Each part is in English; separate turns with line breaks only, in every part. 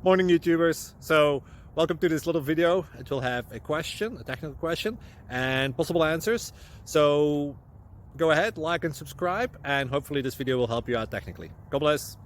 Morning YouTubers. So welcome to this little video. It will have a question, a technical question, and possible answers. So go ahead, like and subscribe, and hopefully this video will help you out technically. God bless.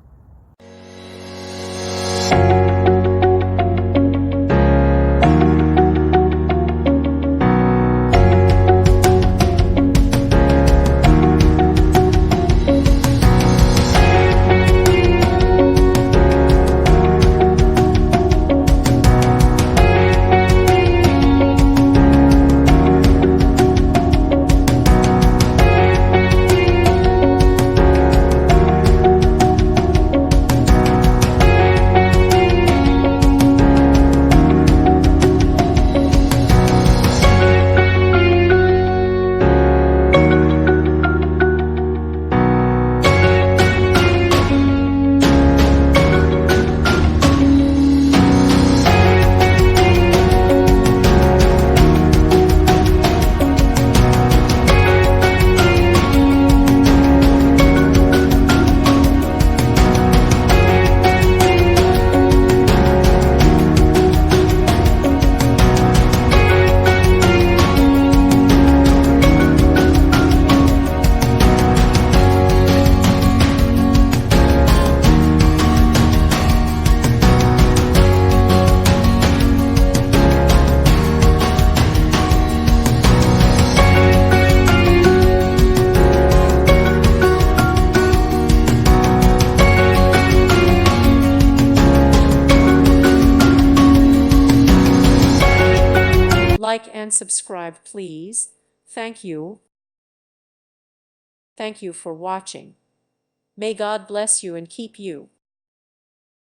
Like and subscribe, please. Thank you. Thank you for watching. May God bless you and keep you.